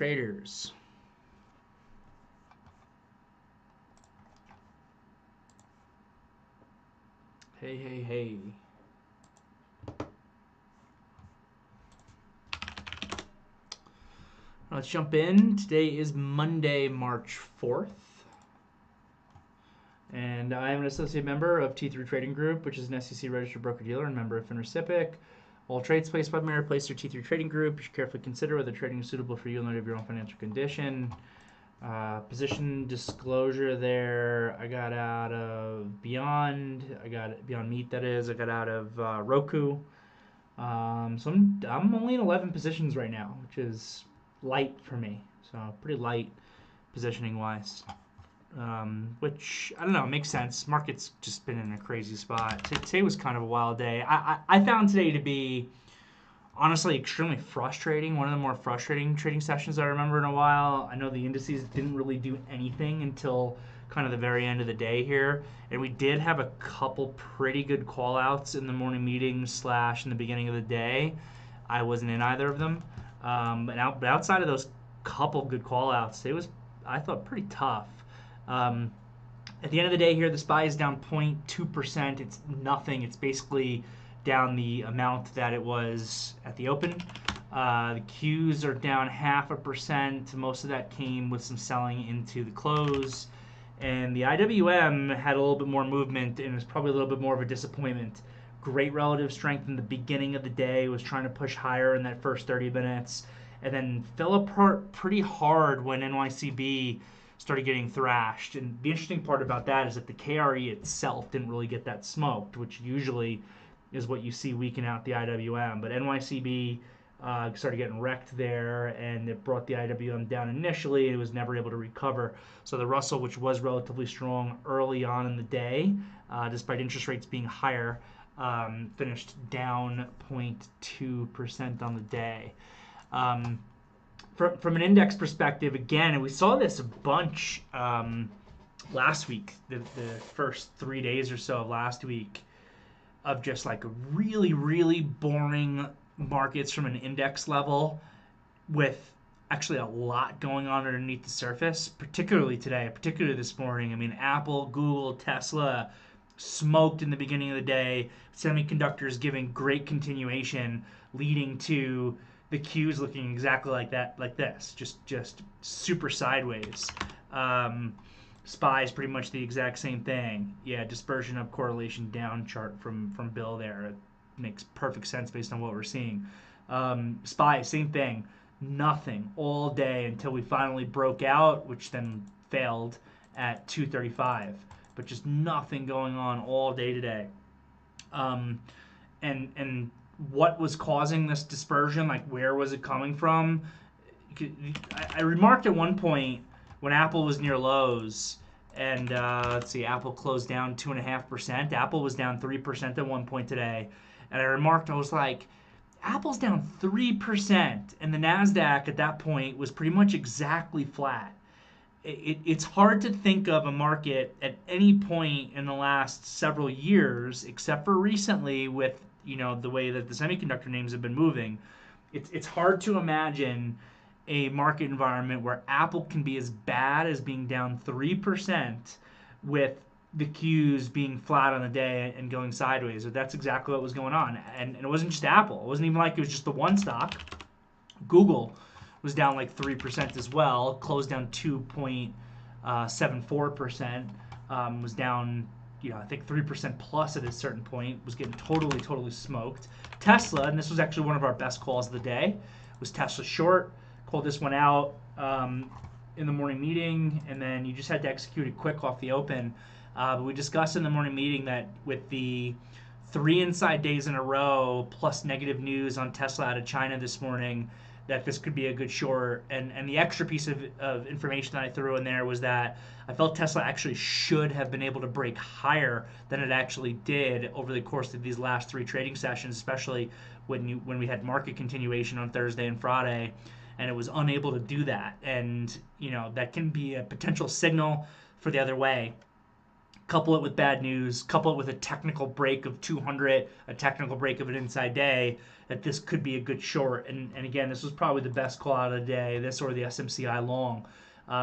Traders. Hey. Let's jump in. Today is Monday, March 4th. And I am an associate member of T3 Trading Group, which is an SEC registered broker-dealer and member of FINRA/SIPC. All trades placed by me are placed through T3 Trading Group. You should carefully consider whether trading is suitable for you in light of your own financial condition. Position disclosure there. I got out of Beyond. I got Beyond Meat, that is. I got out of Roku. So I'm only in 11 positions right now, which is light for me. So pretty light positioning wise. Which, I don't know, makes sense. Market's just been in a crazy spot. Today was kind of a wild day. I found today to be honestly extremely frustrating. One of the more frustrating trading sessions I remember in a while. I know the indices didn't really do anything until kind of the very end of the day here. And we did have a couple pretty good call outs in the morning meetings / in the beginning of the day. I wasn't in either of them. But outside of those couple good call outs, it was, I thought, pretty tough. At the end of the day here, the SPY is down 0.2%. It's nothing. It's basically down the amount that it was at the open. The Qs are down 0.5%. Most of that came with some selling into the close. And the IWM had a little bit more movement and was probably a little bit more of a disappointment. Great relative strength in the beginning of the day, was trying to push higher in that first 30 minutes, and then fell apart pretty hard when NYCB started getting thrashed. And the interesting part about that is that the KRE itself didn't really get that smoked, which usually is what you see weaken out the IWM. But NYCB started getting wrecked there, and it brought the IWM down initially. It was never able to recover. So the Russell, which was relatively strong early on in the day, despite interest rates being higher, finished down 0.2% on the day. From an index perspective, again, and we saw this a bunch last week, the first 3 days or so of last week, of just like really, really boring markets from an index level with actually a lot going on underneath the surface, particularly today, particularly this morning. I mean, Apple, Google, Tesla smoked in the beginning of the day, semiconductors giving great continuation, leading to the Qs looking exactly like that, like this, just super sideways. SPY is pretty much the exact same thing. Yeah, dispersion of correlation down chart from Bill there. It makes perfect sense based on what we're seeing. SPY, same thing. Nothing all day until we finally broke out, which then failed at 235. But just nothing going on all day today. And what was causing this dispersion? Like, where was it coming from? I remarked at one point when Apple was near lows, and let's see, Apple closed down 2.5%. Apple was down 3% at one point today. And I remarked, I was like, Apple's down 3%, and the NASDAQ at that point was pretty much exactly flat. It's hard to think of a market at any point in the last several years, except for recently with, you know, the way that the semiconductor names have been moving. It's hard to imagine a market environment where Apple can be as bad as being down 3% with the Qs being flat on the day and going sideways. So that's exactly what was going on. And it wasn't just Apple. It wasn't even like it was just the one stock. Google was down like 3% as well, closed down 2.74%, was down, I think 3% plus at a certain point, was getting totally smoked. Tesla, and this was actually one of our best calls of the day, was Tesla short. Called this one out in the morning meeting, and then you just had to execute it quick off the open. But we discussed in the morning meeting that with the 3 inside days in a row, plus negative news on Tesla out of China this morning, that this could be a good short. And the extra piece of information that I threw in there was that I felt Tesla actually should have been able to break higher than it actually did over the course of these last 3 trading sessions, especially when we had market continuation on Thursday and Friday, and it was unable to do that. And that can be a potential signal for the other way. couple it with bad news, couple it with a technical break of 200, a technical break of an inside day, that this could be a good short. And again, this was probably the best call out of the day, this or the SMCI long.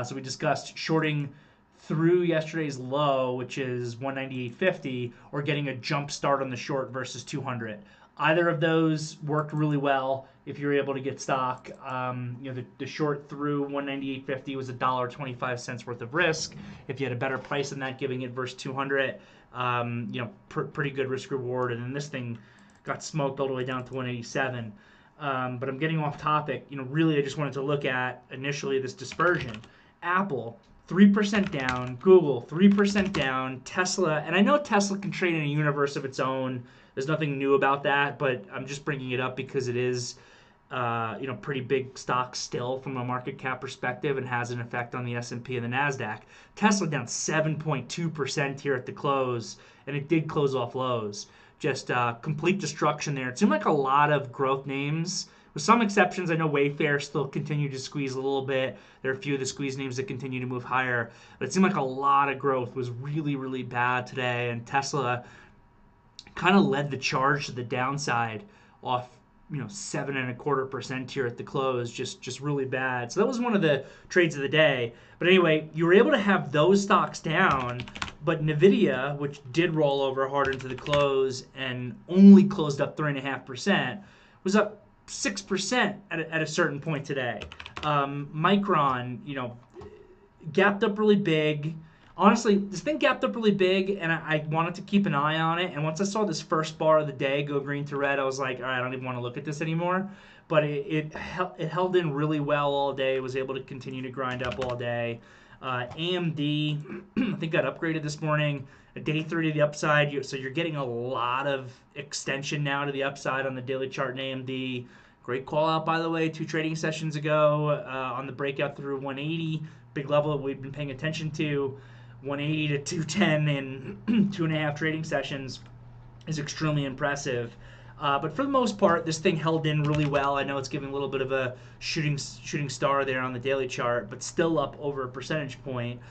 So we discussed shorting through yesterday's low, which is 198.50, or getting a jump start on the short versus 200. Either of those worked really well if you're able to get stock. The short through 198.50 was $1.25 worth of risk. If you had a better price than that, giving it versus 200, pretty good risk reward. And then this thing got smoked all the way down to 187. But I'm getting off topic. Really, I just wanted to look at initially this dispersion. Apple, 3% down. Google, 3% down. Tesla, and I know Tesla can trade in a universe of its own. There's nothing new about that, but I'm just bringing it up because it is, pretty big stock still from a market cap perspective and has an effect on the S&P and the NASDAQ. Tesla down 7.2% here at the close, and it did close off lows. Just complete destruction there. It seemed like a lot of growth names, with some exceptions. I know Wayfair still continued to squeeze a little bit. There are a few of the squeeze names that continue to move higher, but it seemed like a lot of growth was really, really bad today, and Tesla kind of led the charge to the downside off 7.25% here at the close, just really bad. So that was one of the trades of the day. But anyway, you were able to have those stocks down, but Nvidia, which did roll over hard into the close and only closed up 3.5%, was up 6% at a certain point today. Micron, gapped up really big. Honestly, this thing gapped up really big, and I wanted to keep an eye on it. And once I saw this first bar of the day go green to red, I was like, all right, I don't even want to look at this anymore. But it held in really well all day. It was able to continue to grind up all day. AMD, I think got upgraded this morning. A day 3 to the upside, so you're getting a lot of extension now to the upside on the daily chart in AMD. Great call out, by the way, 2 trading sessions ago on the breakout through 180. Big level that we've been paying attention to. 180 to 210 in 2.5 trading sessions is extremely impressive. But for the most part, this thing held in really well. I know it's giving a little bit of a shooting star there on the daily chart, but still up over a percentage point.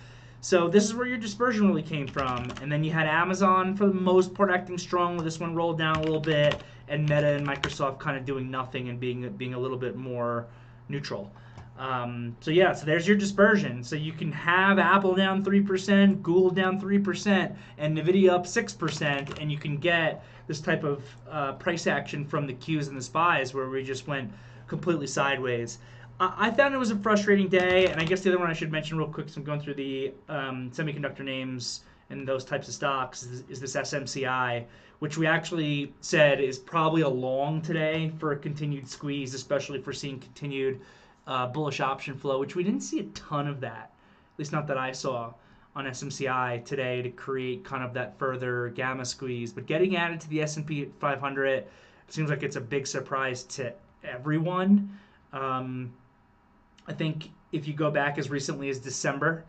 So this is where your dispersion really came from. And then you had Amazon, for the most part, acting strong. This one rolled down a little bit, and Meta and Microsoft kind of doing nothing and being a little bit more neutral. So there's your dispersion. So you can have Apple down 3%, Google down 3%, and Nvidia up 6%, and you can get this type of price action from the Qs and the SPYs where we just went completely sideways. I found it was a frustrating day, and I guess the other one I should mention real quick, so I'm going through the semiconductor names and those types of stocks, is this SMCI, which we actually said is probably a long today for a continued squeeze, especially if we're seeing continued bullish option flow, which we didn't see a ton of that, at least not that I saw on SMCI today, to create kind of that further gamma squeeze. But getting added to the S&P 500 seems like it's a big surprise to everyone. I think if you go back as recently as December,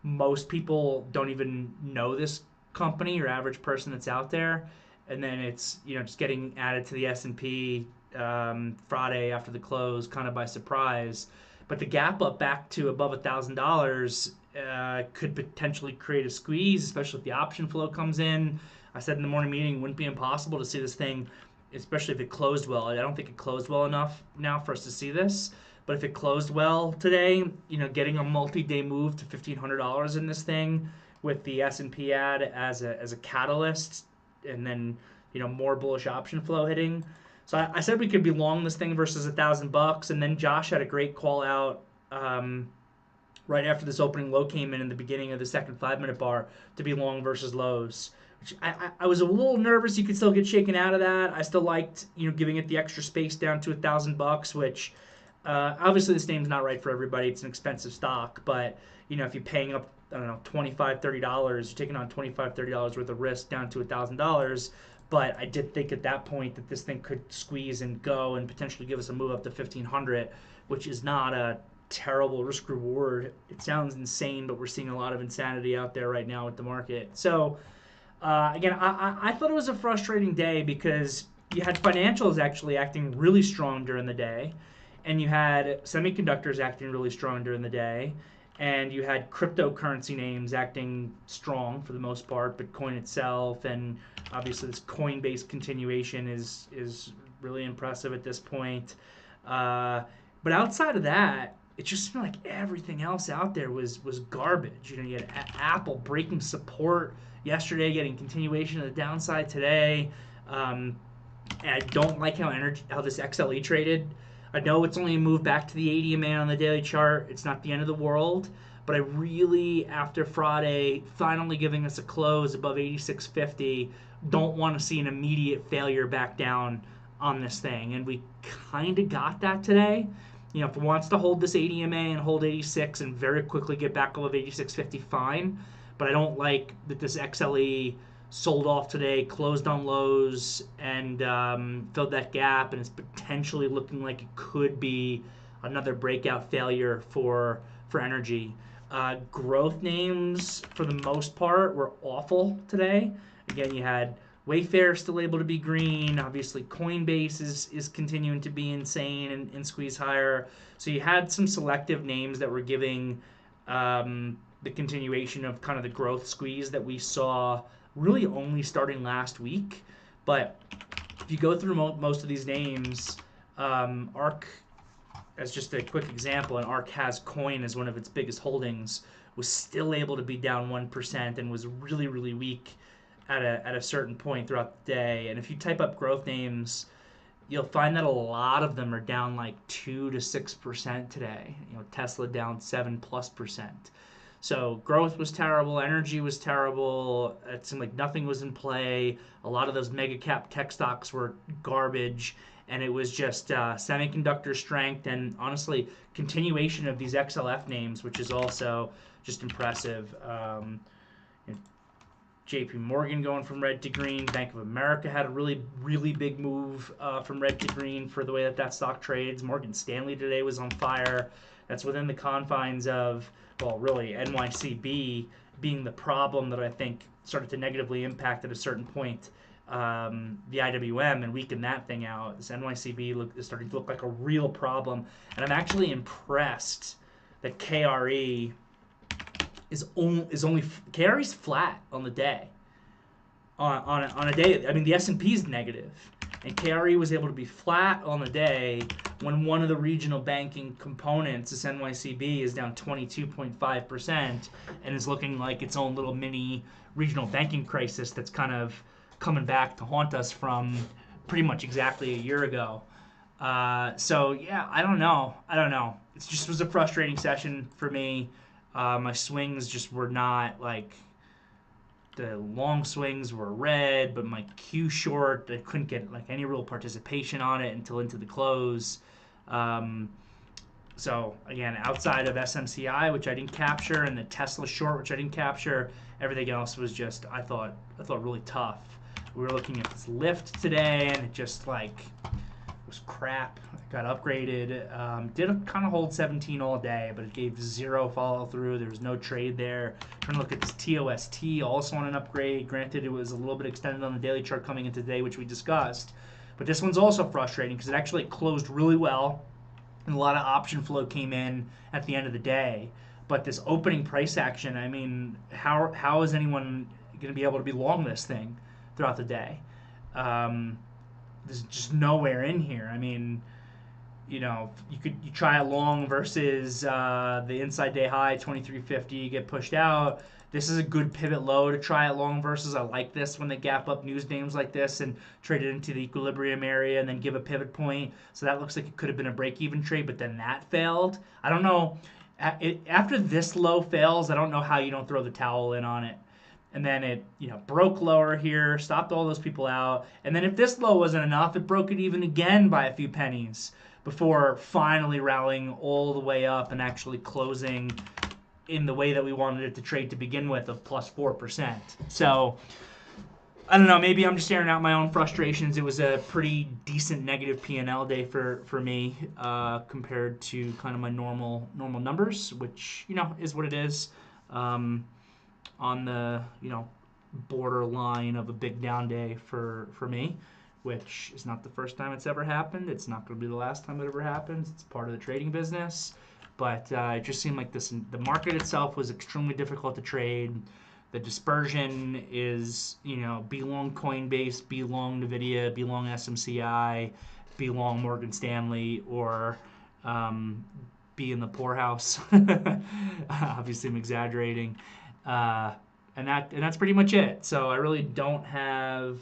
most people don't even know this company, your average person that's out there. And then it's just getting added to the S&P Friday after the close, kind of by surprise. But the gap up back to above $1,000 could potentially create a squeeze, especially if the option flow comes in. I said in the morning meeting, it wouldn't be impossible to see this thing, especially if it closed well. I don't think it closed well enough now for us to see this. But if it closed well today, getting a multi-day move to $1,500 in this thing with the S&P add as a catalyst, and then more bullish option flow hitting. So I said we could be long this thing versus $1,000, and then Josh had a great call out right after this opening low came in the beginning of the second 5-minute bar to be long versus lows. Which I was a little nervous you could still get shaken out of that. I still liked giving it the extra space down to $1,000, which obviously this name's not right for everybody. It's an expensive stock, but if you're paying up, I don't know, $25, $30, you're taking on $25, $30 worth of risk down to $1,000. But I did think at that point that this thing could squeeze and go and potentially give us a move up to 1,500, which is not a terrible risk reward. It sounds insane, but we're seeing a lot of insanity out there right now with the market. So again, I thought it was a frustrating day because you had financials actually acting really strong during the day, and you had semiconductors acting really strong during the day, and you had cryptocurrency names acting strong for the most part, Bitcoin itself, and obviously this Coinbase continuation is really impressive at this point. But outside of that, it just seemed like everything else out there was garbage. You know, you had Apple breaking support yesterday, getting continuation of the downside today. Um, and I don't like how this XLE traded. I know it's only a move back to the 80 EMA on the daily chart. It's not the end of the world, but I really, after Friday finally giving us a close above 86.50, don't want to see an immediate failure back down on this thing. And we kind of got that today. You know, if it wants to hold this 80 EMA and hold 86 and very quickly get back above 86.50, fine. But I don't like that this XLE sold off today, closed on lows, and filled that gap, and it's potentially looking like it could be another breakout failure for energy. Growth names, for the most part, were awful today. Again, you had Wayfair still able to be green. Obviously, Coinbase is continuing to be insane and squeeze higher. So you had some selective names that were giving the continuation of kind of the growth squeeze that we saw really only starting last week. But if you go through most of these names, ARK, as just a quick example, and ARK has coin as one of its biggest holdings, was still able to be down 1% and was really, really weak at a certain point throughout the day. And if you type up growth names, you'll find that a lot of them are down like 2 to 6% today. You know, Tesla down 7+%. So growth was terrible, energy was terrible. It seemed like nothing was in play. A lot of those mega cap tech stocks were garbage, and it was just semiconductor strength and honestly continuation of these XLF names, which is also just impressive. JP Morgan going from red to green. Bank of America had a really, really big move from red to green for the way that stock trades. Morgan Stanley today was on fire. That's within the confines of, well, really NYCB being the problem that I think started to negatively impact at a certain point the IWM and weaken that thing out. This NYCB is starting to look like a real problem. And I'm actually impressed that KRE is only KRE's flat on the day. On a day, I mean, the S&P is negative, and KRE was able to be flat on the day when one of the regional banking components, this NYCB, is down 22.5% and is looking like its own little mini regional banking crisis that's kind of coming back to haunt us from pretty much exactly a year ago. So yeah, I don't know. It just was a frustrating session for me. My swings just were not like, the long swings were red, but my Q short, I couldn't get like any real participation on it until into the close. So again, outside of SMCI, which I didn't capture, and the Tesla short, which I didn't capture, everything else was just I thought really tough. We were looking at this lift today, and it just like was crap. It got upgraded. Did kind of hold 17 all day, but it gave zero follow through. There was no trade there. Trying to look at this TOST, also on an upgrade. Granted, it was a little bit extended on the daily chart coming into today, which we discussed. But this one's also frustrating because it actually closed really well, and a lot of option flow came in at the end of the day. But this opening price action, I mean, how is anyone going to be able to be long this thing throughout the day? There's just nowhere in here. I mean, you know, you try a long versus the inside day high 23.50, get pushed out. This is a good pivot low to try it long versus. I like this when they gap up news names like this and trade it into the equilibrium area and then give a pivot point. So that looks like it could have been a break-even trade, but then that failed. I don't know. After this low fails, I don't know how you don't throw the towel in on it. And then it, you know, broke lower here, stopped all those people out. And then if this low wasn't enough, it broke it even again by a few pennies before finally rallying all the way up and actually closing in the way that we wanted it to trade to begin with of plus 4%. So I don't know, maybe I'm just staring out my own frustrations. It was a pretty decent negative P&L day for me compared to kind of my normal numbers, which, you know, is what it is. On the, you know, borderline of a big down day for me, which is not the first time it's ever happened. It's not going to be the last time it ever happens. It's part of the trading business. but it just seemed like the market itself was extremely difficult to trade. The dispersion is, be long Coinbase, be long NVIDIA, be long SMCI, be long Morgan Stanley, or be in the poorhouse. Obviously, I'm exaggerating. And that's pretty much it. So I really don't have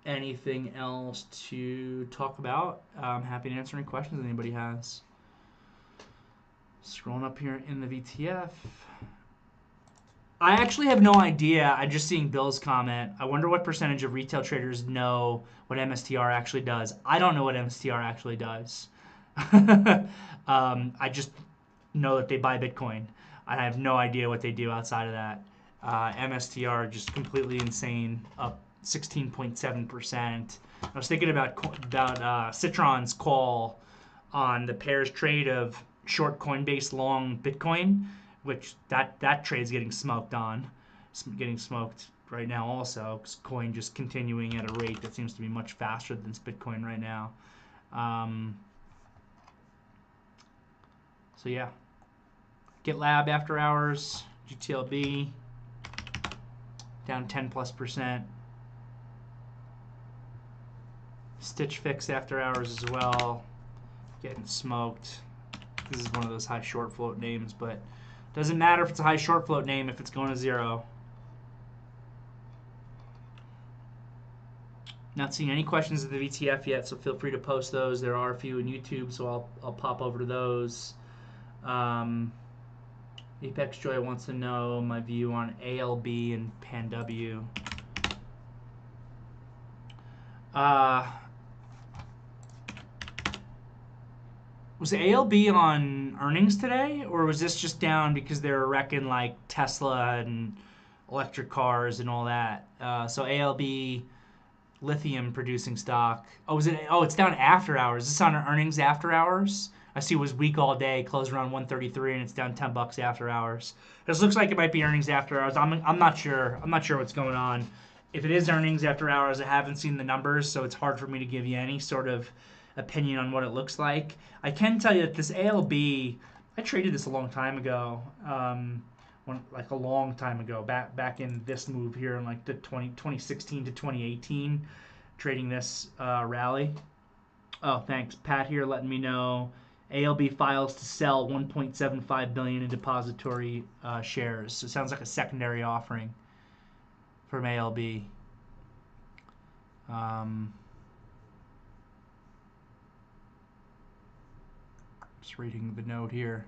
anything else to talk about. I'm happy to answer any questions anybody has. Scrolling up here in the VTF. I actually have no idea. I'm just seeing Bill's comment. I wonder what percentage of retail traders know what MSTR actually does. I don't know what MSTR actually does. I just know that they buy Bitcoin. I have no idea what they do outside of that. MSTR just completely insane, up 16.7%. I was thinking about Citron's call on the pairs trade of short Coinbase, long Bitcoin, which that trade's getting smoked on. It's getting smoked right now also, because coin just continuing at a rate that seems to be much faster than Bitcoin right now. So yeah. GitLab after hours, GTLB, down 10+%. Stitch Fix after hours as well, getting smoked. This is one of those high short float names, but doesn't matter if it's a high short float name if it's going to zero. Not seeing any questions of the VTF yet, so feel free to post those. There are a few in YouTube, so I'll pop over to those. Apex Joy wants to know my view on ALB and PanW. Was ALB on earnings today, or was this just down because they were wrecking like Tesla and electric cars and all that? So ALB, lithium producing stock. Oh, it's down after hours. Is this on earnings after hours? I see it was weak all day, closed around 133, and it's down $10 after hours. This looks like it might be earnings after hours. I'm not sure. I'm not sure what's going on. If it is earnings after hours, I haven't seen the numbers, so it's hard for me to give you any sort of opinion on what it looks like. I can tell you that this ALB, I traded this a long time ago, like a long time ago, back in this move here in like the 2016 to 2018, trading this rally. Oh, thanks. Pat here letting me know. ALB files to sell 1.75 billion in depository shares. So it sounds like a secondary offering from ALB. Just reading the note here.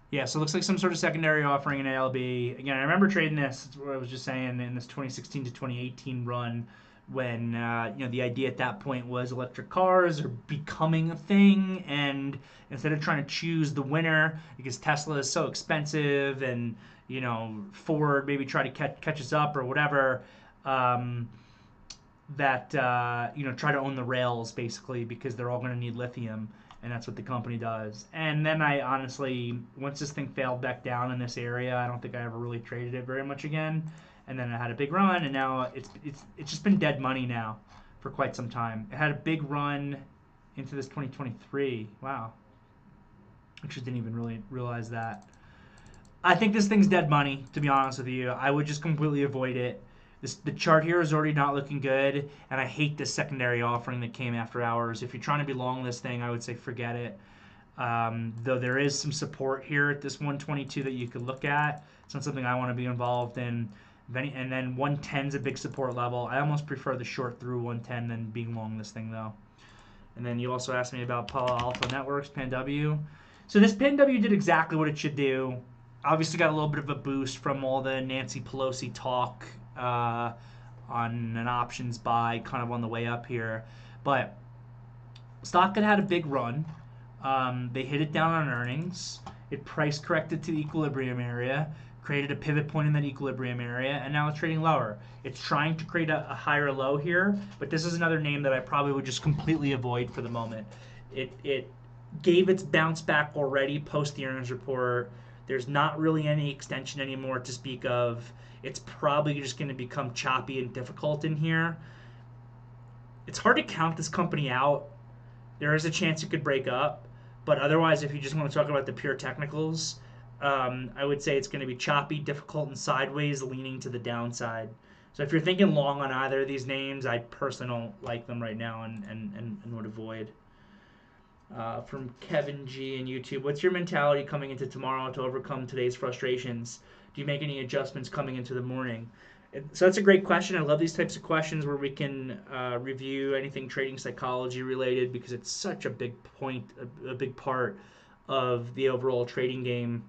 Yeah, so it looks like some sort of secondary offering in ALB. Again, I remember trading this. That's what I was just saying in this 2016 to 2018 run, when the idea at that point was electric cars are becoming a thing, and instead of trying to choose the winner because Tesla is so expensive and Ford maybe try to catch us up or whatever, try to own the rails basically because they're all going to need lithium, and that's what the company does. And then I honestly, once this thing failed back down in this area, I don't think I ever really traded it very much again. And then it had a big run, and now it's just been dead money now for quite some time. It had a big run into this 2023. Wow. I just didn't even really realize that. I think this thing's dead money, to be honest with you. I would just completely avoid it. The chart here is already not looking good, and I hate this secondary offering that came after hours. If you're trying to be long this thing, I would say forget it. Though there is some support here at this 122 that you could look at. It's not something I want to be involved in. And then 110 is a big support level. I almost prefer the short through 110 than being long this thing, though. And then you also asked me about Palo Alto Networks, PanW. So this PanW did exactly what it should do. Obviously got a little bit of a boost from all the Nancy Pelosi talk on an options buy kind of on the way up here. But stock had a big run. They hit it down on earnings. It price corrected to the equilibrium area, created a pivot point in that equilibrium area, and now it's trading lower. It's trying to create a higher low here, but this is another name that I probably would just completely avoid for the moment. It gave its bounce back already post the earnings report. There's not really any extension anymore to speak of. It's probably just going to become choppy and difficult in here. It's hard to count this company out there is a chance it could break up. But otherwise, if you just want to talk about the pure technicals, I would say it's going to be choppy, difficult, and sideways, leaning to the downside. So if you're thinking long on either of these names, I personally don't like them right now and would avoid. From Kevin G in YouTube, what's your mentality coming into tomorrow to overcome today's frustrations? Do you make any adjustments coming into the morning? So that's a great question. I love these types of questions where we can review anything trading psychology related, because it's such a big point, a big part of the overall trading game.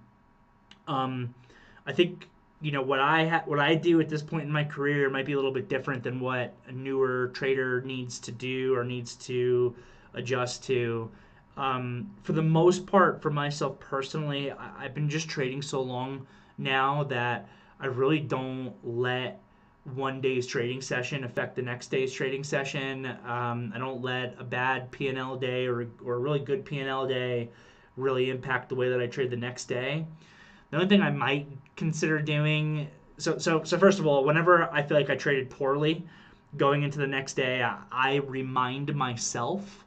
I think what I do at this point in my career might be a little bit different than what a newer trader needs to do or needs to adjust to. For the most part, for myself personally, I've been just trading so long now that I really don't let one day's trading session affect the next day's trading session. I don't let a bad P&L day or a really good P&L day really impact the way that I trade the next day. The only thing I might consider doing, so first of all, whenever I feel like I traded poorly, going into the next day, I remind myself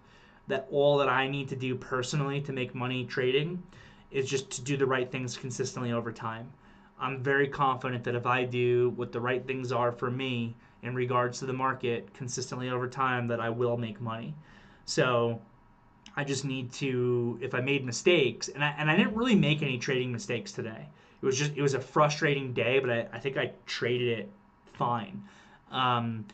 that all that I need to do personally to make money trading is just to do the right things consistently over time. I'm very confident that if I do what the right things are for me in regards to the market consistently over time, that I will make money. So I just need to, if I made mistakes, and I didn't really make any trading mistakes today. It was a frustrating day, but I think I traded it fine. And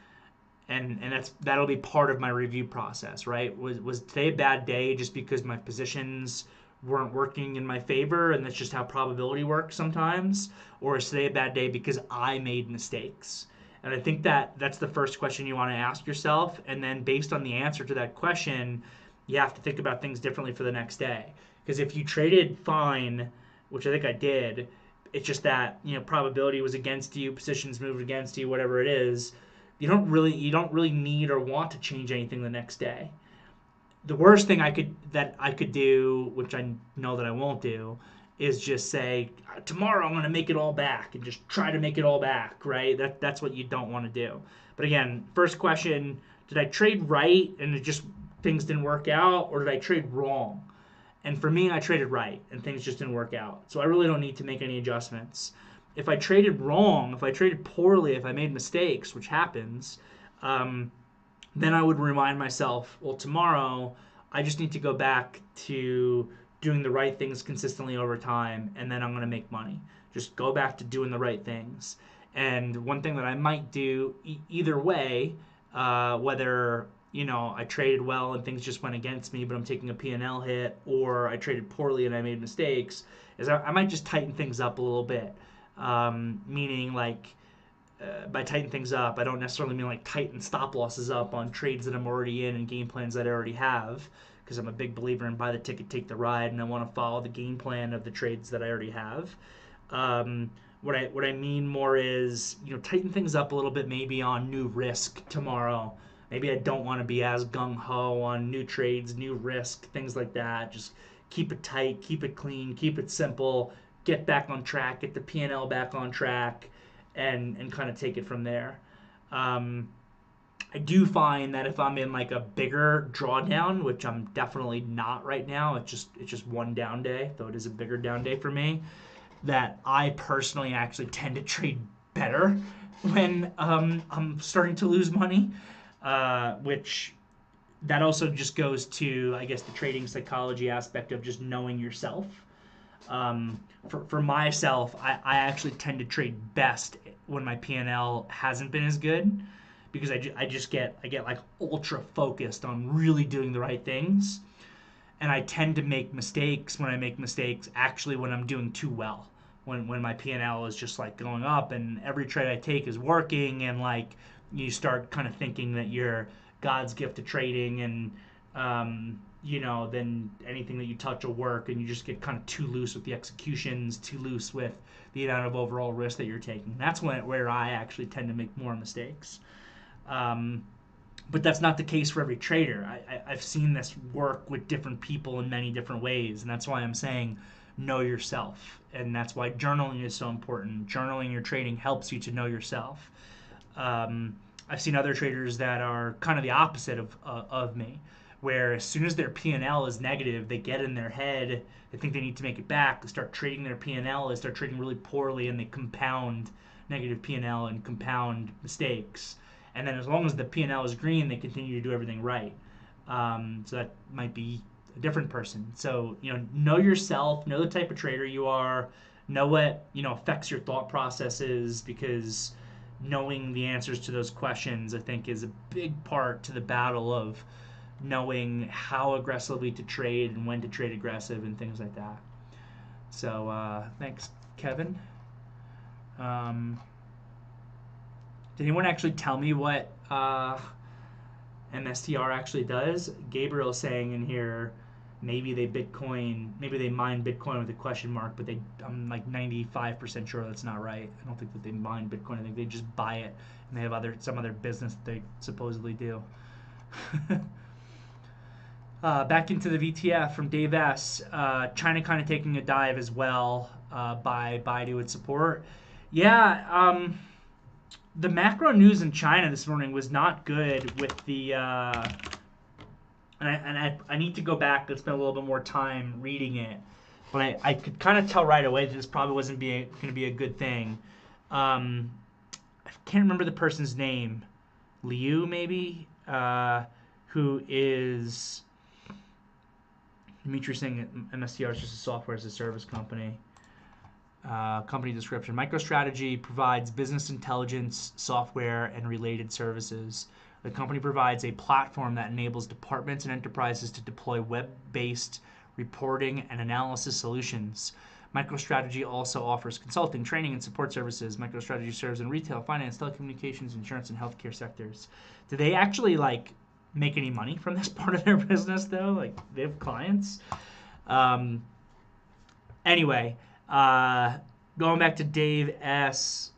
that'll be part of my review process, right? Was today a bad day just because my positions weren't working in my favor, and that's just how probability works sometimes? Or is today a bad day because I made mistakes? And I think that's the first question you want to ask yourself, and then based on the answer to that question, you have to think about things differently for the next day. Because if you traded fine, which I think I did, it's just that probability was against you, positions moved against you, whatever it is. You don't really need or want to change anything the next day. The worst thing I could do, which I know that I won't do, is just say tomorrow I'm going to make it all back and just try to make it all back, right? That's what you don't want to do. But again, first question, did I trade right and it just things didn't work out, or did I trade wrong? And for me, I traded right and things just didn't work out. So I really don't need to make any adjustments. If I traded wrong, if I traded poorly, if I made mistakes, which happens, then I would remind myself, well, tomorrow I just need to go back to doing the right things consistently over time, and then I'm going to make money. Just go back to doing the right things. And one thing that I might do either way, whether I traded well and things just went against me, but I'm taking a P&L hit, or I traded poorly and I made mistakes, is I might just tighten things up a little bit. Meaning by tighten things up, I don't necessarily mean like tighten stop losses up on trades that I'm already in and game plans that I already have, because I'm a big believer in buy the ticket, take the ride, and I want to follow the game plan of the trades that I already have. What I mean more is tighten things up a little bit, maybe on new risk tomorrow. Maybe I don't want to be as gung-ho on new trades, new risk, things like that. Just keep it tight, keep it clean, keep it simple, get back on track, get the P&L back on track, and kind of take it from there. I do find that if I'm in like a bigger drawdown, which I'm definitely not right now, it's just one down day, though it is a bigger down day for me, that I personally actually tend to trade better when I'm starting to lose money, which that also just goes to, I guess, the trading psychology aspect of just knowing yourself. For myself, I actually tend to trade best when my P&L hasn't been as good, because I get like ultra focused on really doing the right things, and I tend to make mistakes when I make mistakes actually when I'm doing too well, when my P&L is just like going up and every trade I take is working, and like you start kind of thinking that you're God's gift to trading, and then anything that you touch will work, and you just get kind of too loose with the executions, too loose with the amount of overall risk that you're taking. That's where I actually tend to make more mistakes. But that's not the case for every trader. I've seen this work with different people in many different ways, and that's why I'm saying know yourself, and that's why journaling is so important. Journaling your trading helps you to know yourself. I've seen other traders that are kind of the opposite of me, where as soon as their P&L is negative, they get in their head, they think they need to make it back, they start trading their P&L, they start trading really poorly, and they compound negative P&L and compound mistakes. And then as long as the P&L is green, they continue to do everything right. So that might be a different person. So, know yourself, know the type of trader you are, know what, affects your thought processes, because knowing the answers to those questions, I think, is a big part to the battle of knowing how aggressively to trade and when to trade aggressive and things like that. So thanks, Kevin. Did anyone actually tell me what MSTR actually does? Gabriel's saying in here, maybe they mine Bitcoin with a question mark, but I'm like 95% sure that's not right. I don't think that they mine Bitcoin. I think they just buy it, and they have some other business that they supposedly do. Back into the VTF from Dave S. China kind of taking a dive as well by Baidu and support. Yeah, the macro news in China this morning was not good with the... I need to go back and spend a little bit more time reading it. But I could kind of tell right away that this probably wasn't going to be a good thing. I can't remember the person's name. Liu, maybe? Who is... Dimitri saying MSTR is just a software as a service company. Company description. MicroStrategy provides business intelligence, software, and related services. The company provides a platform that enables departments and enterprises to deploy web-based reporting and analysis solutions. MicroStrategy also offers consulting, training, and support services. MicroStrategy serves in retail, finance, telecommunications, insurance, and healthcare sectors. Do they actually make any money from this part of their business though? They have clients. Anyway, going back to Dave S.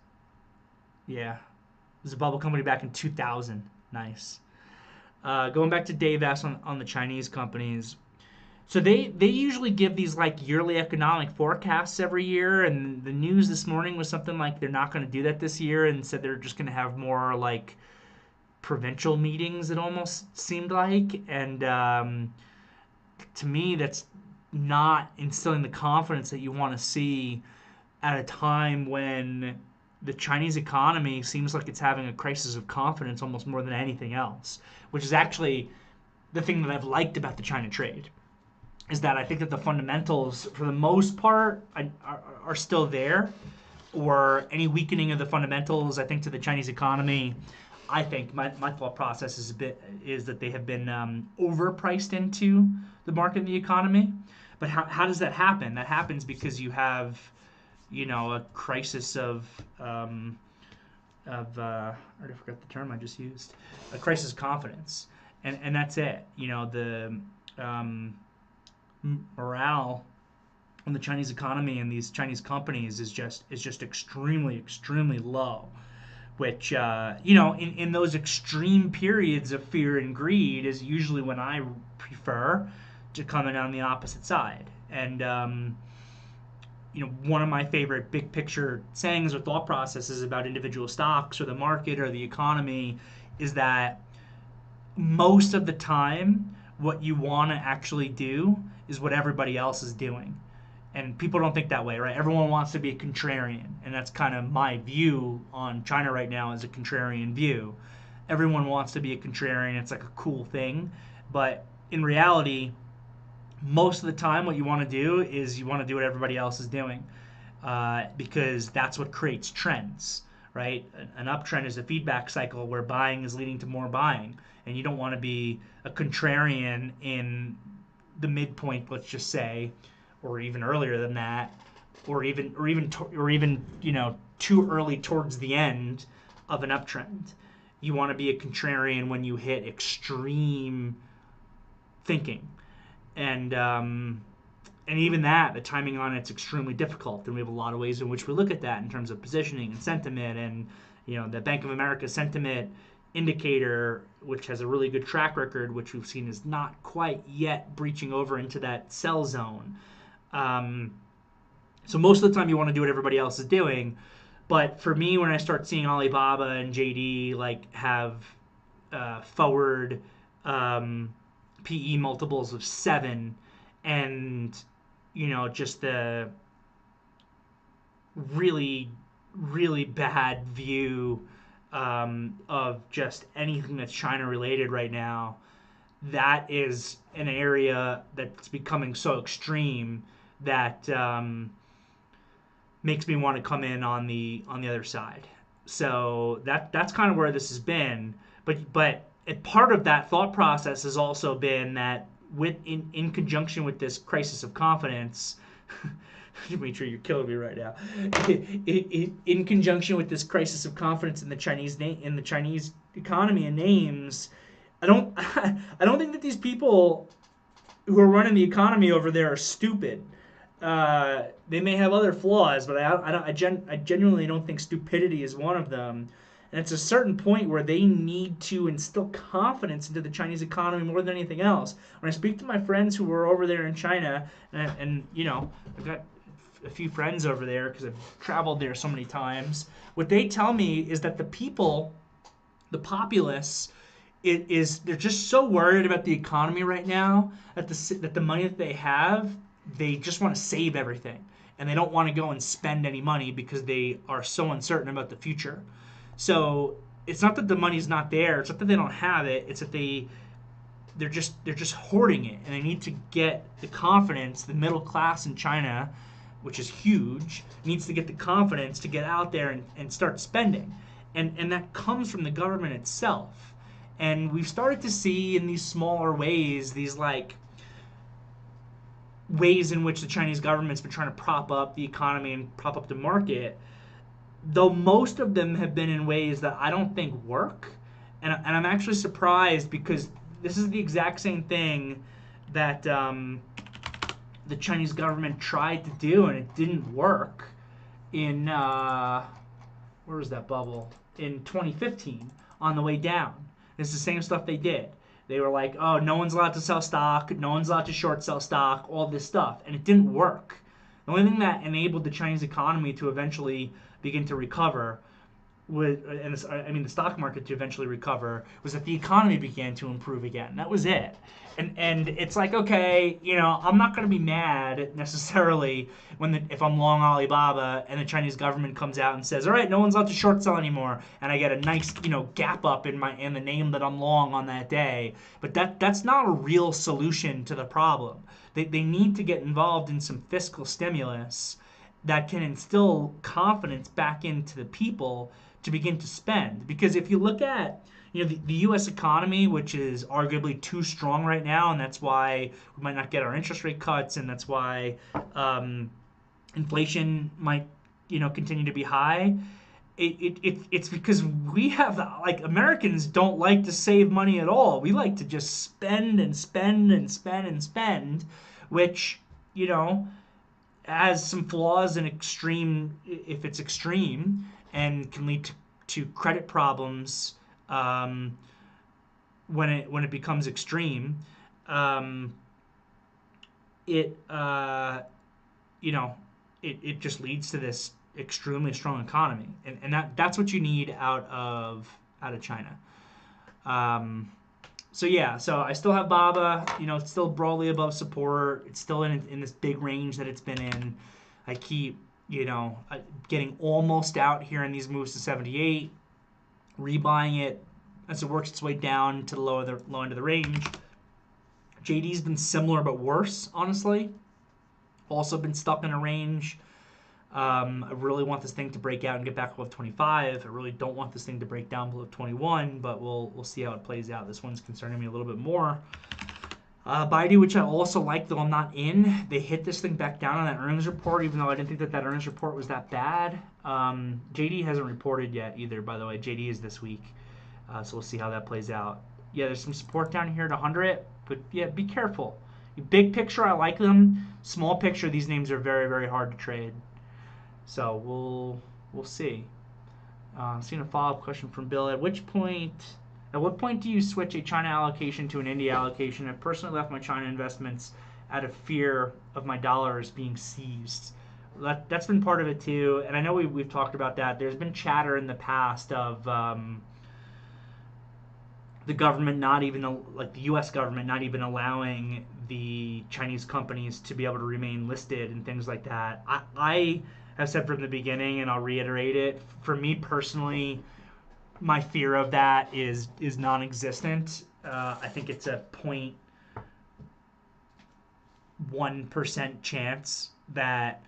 Yeah, it was a bubble company back in 2000. Nice. Going back to Dave S. on the Chinese companies. So they usually give these yearly economic forecasts every year, and the news this morning was something like they're not going to do that this year, and said they're just going to have more provincial meetings, it almost seemed like. And to me, that's not instilling the confidence that you want to see at a time when the Chinese economy seems like it's having a crisis of confidence almost more than anything else, which is actually the thing that I've liked about the China trade, is that I think that the fundamentals, for the most part, are still there, or any weakening of the fundamentals, I think, to the Chinese economy, I think my thought process is that they have been overpriced into the market and the economy. But how does that happen? That happens because you have, a crisis of I already forgot the term I just used. A crisis of confidence, and that's it. The morale on the Chinese economy and these Chinese companies is just extremely low. Which, in those extreme periods of fear and greed is usually when I prefer to come in on the opposite side. And, one of my favorite big picture sayings or thought processes about individual stocks or the market or the economy is that most of the time what you want to actually do is what everybody else is doing. And people don't think that way, right? Everyone wants to be a contrarian, and that's kind of my view on China right now, is a contrarian view. Everyone wants to be a contrarian. It's like a cool thing. But in reality, most of the time what you want to do is you want to do what everybody else is doing, because that's what creates trends, right? An uptrend is a feedback cycle where buying is leading to more buying, and you don't want to be a contrarian in the midpoint, let's just say, or even earlier than that, or even too early towards the end of an uptrend. You want to be a contrarian when you hit extreme thinking, and even that, the timing on it's extremely difficult. And we have a lot of ways in which we look at that in terms of positioning and sentiment, and the Bank of America sentiment indicator, which has a really good track record, which we've seen is not quite yet breaching over into that sell zone. So most of the time you want to do what everybody else is doing, but for me, when I start seeing Alibaba and JD have forward PE multiples of 7, and just the really, really bad view of just anything that's China related right now. That is an area that's becoming so extreme that makes me want to come in on the other side. So that's kind of where this has been. But part of that thought process has also been that in conjunction with this crisis of confidence. Dimitri, you're killing me right now. In conjunction with this crisis of confidence in the Chinese economy and names, I don't I don't think that these people who are running the economy over there are stupid. They may have other flaws, but I genuinely don't think stupidity is one of them. And it's a certain point where they need to instill confidence into the Chinese economy more than anything else. When I speak to my friends who were over there in China, and I've got a few friends over there because I've traveled there so many times, what they tell me is that the people, the populace, they're just so worried about the economy right now that the money that they have, they just want to save everything, and they don't want to go and spend any money because they are so uncertain about the future. So it's not that the money's not there, it's not that they don't have it, it's that they're just hoarding it, and they need to get the confidence. The middle class in China, which is huge, needs to get the confidence to get out there and start spending, and that comes from the government itself. And we've started to see in these smaller ways, these ways in which the Chinese government's been trying to prop up the economy and prop up the market, though most of them have been in ways that I don't think work. And I'm actually surprised, because this is the exact same thing that the Chinese government tried to do, and it didn't work in, where was that bubble? In 2015, on the way down. It's the same stuff they did. They were like, oh, no one's allowed to sell stock, no one's allowed to short sell stock, all this stuff. And it didn't work. The only thing that enabled the Chinese economy to eventually begin to recover, the stock market to eventually recover, was that the economy began to improve again. That was it. And it's like, okay, I'm not going to be mad necessarily if I'm long Alibaba and the Chinese government comes out and says, all right, no one's allowed to short sell anymore, and I get a nice gap up in the name that I'm long on that day. But that's not a real solution to the problem. They need to get involved in some fiscal stimulus that can instill confidence back into the people to begin to spend. Because if you look at the U.S. economy, which is arguably too strong right now, and that's why we might not get our interest rate cuts, and that's why inflation might continue to be high. It's because we have, Americans don't like to save money at all. We like to just spend and spend and spend and spend, which has some flaws in extreme, if it's extreme, and can lead to credit problems when it becomes extreme. It just leads to this extremely strong economy, and that's what you need out of China. So I still have BABA. It's still broadly above support. It's still in this big range that it's been in. I keep getting almost out here in these moves to 78, rebuying it as it works its way down to the low end of the range. JD's been similar but worse, honestly. Also been stuck in a range. I really want this thing to break out and get back above 25. I really don't want this thing to break down below 21, but we'll see how it plays out. This one's concerning me a little bit more. Baidu, which I also like, though I'm not in. They hit this thing back down on that earnings report, even though I didn't think that earnings report was that bad. JD hasn't reported yet either, by the way. JD is this week, so we'll see how that plays out. Yeah, there's some support down here at 100, but yeah, be careful. Big picture, I like them. Small picture, these names are very, very hard to trade. So we'll see. Seeing a follow-up question from Bill. At what point do you switch a China allocation to an India allocation? I've personally left my China investments out of fear of my dollars being seized. That's been part of it too, and I know we've talked about that. There's been chatter in the past of the the government not even, like the U.S. government not even allowing the Chinese companies to be able to remain listed and things like that. I have said from the beginning, and I'll reiterate it, for me personally, my fear of that is non-existent. I think it's a 0.1% chance that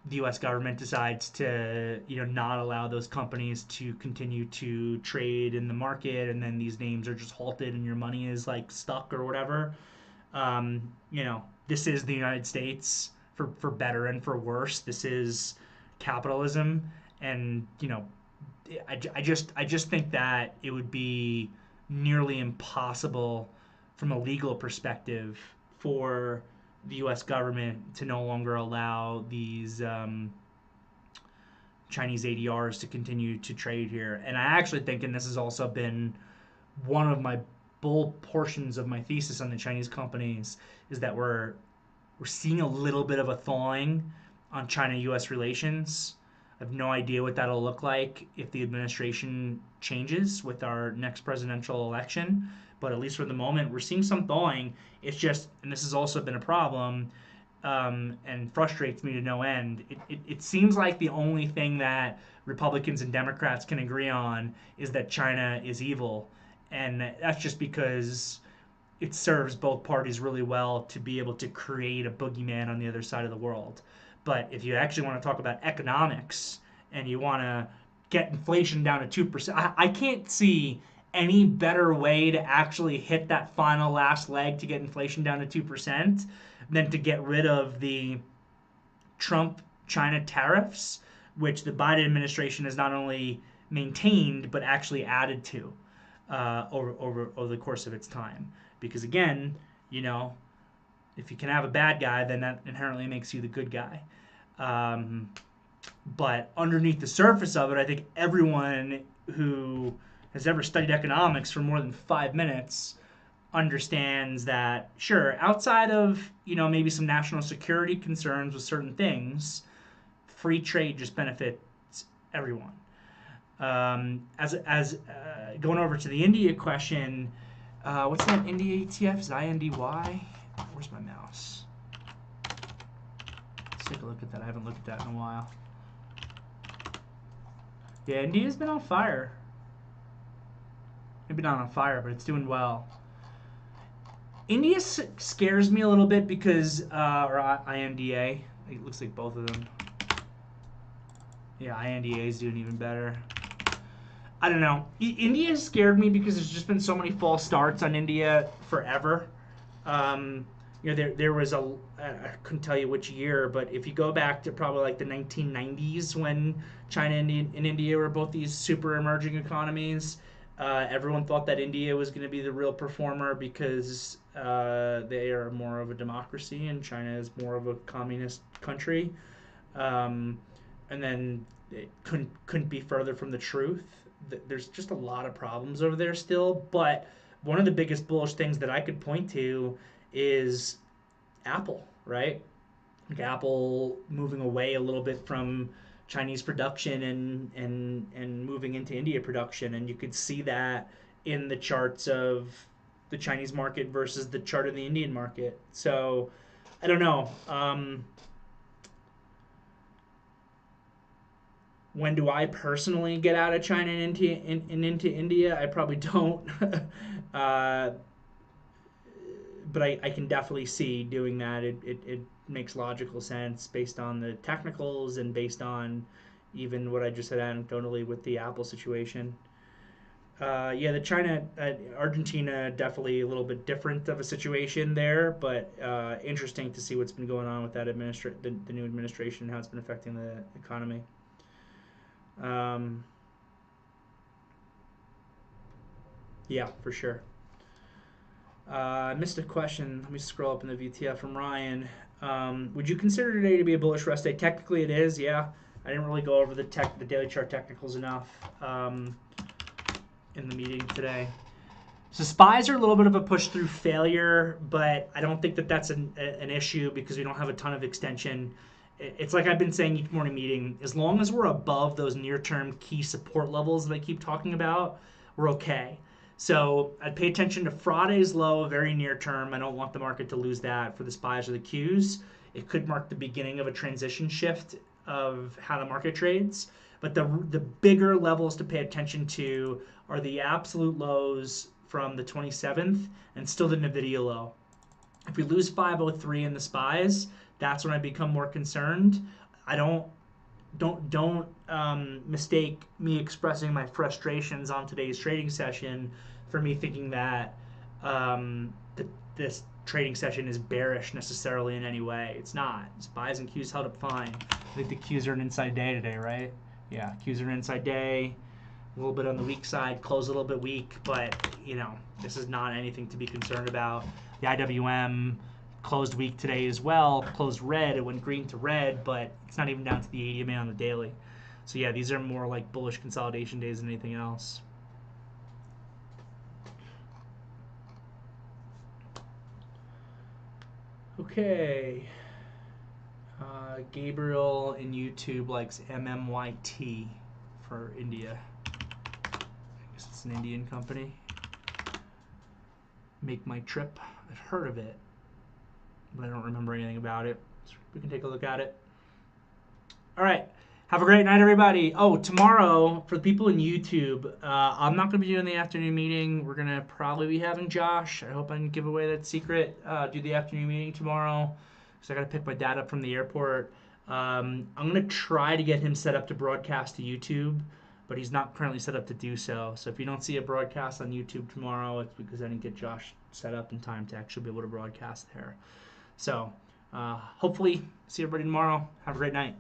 the U.S. government decides to, not allow those companies to continue to trade in the market, and then these names are just halted and your money is like stuck or whatever. This is the United States for better and for worse. This is capitalism, and I just think that it would be nearly impossible from a legal perspective for the U.S. government to no longer allow these Chinese ADRs to continue to trade here. And I actually think, and this has also been one of my bold portions of my thesis on the Chinese companies, is that we're seeing a little bit of a thawing on China-U.S. relations. I have no idea what that'll look like if the administration changes with our next presidential election. But at least for the moment, we're seeing some thawing. It's just, and this has also been a problem, and frustrates me to no end. It seems like the only thing that Republicans and Democrats can agree on is that China is evil. And that's just because it serves both parties really well to be able to create a boogeyman on the other side of the world. But if you actually want to talk about economics and you want to get inflation down to 2%, I can't see any better way to actually hit that final last leg to get inflation down to 2% than to get rid of the Trump-China tariffs, which the Biden administration has not only maintained but actually added to over the course of its time. Because again, if you can have a bad guy, then that inherently makes you the good guy. But underneath the surface of it, I think everyone who has ever studied economics for more than 5 minutes understands that, sure, outside of, maybe some national security concerns with certain things, free trade just benefits everyone. As going over to the India question, what's that India ETF? Is it INDY? Where's my mouse? Let's take a look at that. I haven't looked at that in a while. Yeah, India's been on fire. Maybe not on fire, but it's doing well. India scares me a little bit because, or INDA. It looks like both of them. Yeah, INDA is doing even better. I don't know. India scared me because there's just been so many false starts on India forever. There was I couldn't tell you which year, but if you go back to probably like the 1990s when China and India were both these super emerging economies, everyone thought that India was going to be the real performer because they are more of a democracy and China is more of a communist country. And then it couldn't be further from the truth. There's just a lot of problems over there still, but one of the biggest bullish things that I could point to is Apple, right? Like Apple moving away a little bit from Chinese production and moving into India production, and you could see that in the charts of the Chinese market versus the chart of the Indian market. So I don't know. When do I personally get out of China and into India? I probably don't. But I can definitely see doing that. It makes logical sense based on the technicals and based on even what I just said anecdotally with the Apple situation. The China, Argentina, definitely a little bit different of a situation there, but interesting to see what's been going on with that the new administration and how it's been affecting the economy. Yeah, for sure. I missed a question. Let me scroll up in the VTF from Ryan. Would you consider today to be a bullish rest day? Technically, it is. Yeah, I didn't really go over the daily chart technicals enough in the meeting today. So SPIs are a little bit of a push through failure, but I don't think that that's an issue because we don't have a ton of extension. It's like I've been saying each morning meeting, as long as we're above those near-term key support levels that I keep talking about, we're okay. So I'd pay attention to Friday's low, very near term. I don't want the market to lose that for the SPYs or the Qs. It could mark the beginning of a transition shift of how the market trades. But the bigger levels to pay attention to are the absolute lows from the 27th and still the NVIDIA low. If we lose 503 in the SPYs, that's when I become more concerned. I don't mistake me expressing my frustrations on today's trading session for me thinking that this trading session is bearish necessarily in any way. It's not. SPYs and Qs held up fine. I think the Qs are an inside day today, right? Yeah, Qs are an inside day. A little bit on the weak side, close a little bit weak, but this is not anything to be concerned about. The IWM closed weak today as well, closed red. It went green to red, but it's not even down to the 80 MA on the daily. So yeah, these are more like bullish consolidation days than anything else. Okay. Gabriel in YouTube likes MMYT for India. I guess it's an Indian company. Make My Trip. I've heard of it, but I don't remember anything about it. So we can take a look at it. All right. Have a great night, everybody. Oh, tomorrow, for the people in YouTube, I'm not going to be doing the afternoon meeting. We're going to probably be having Josh. I hope I can give away that secret. Do the afternoon meeting tomorrow. So I got to pick my dad up from the airport. I'm going to try to get him set up to broadcast to YouTube, but he's not currently set up to do so. So if you don't see a broadcast on YouTube tomorrow, it's because I didn't get Josh set up in time to actually be able to broadcast there. So hopefully see everybody tomorrow. Have a great night.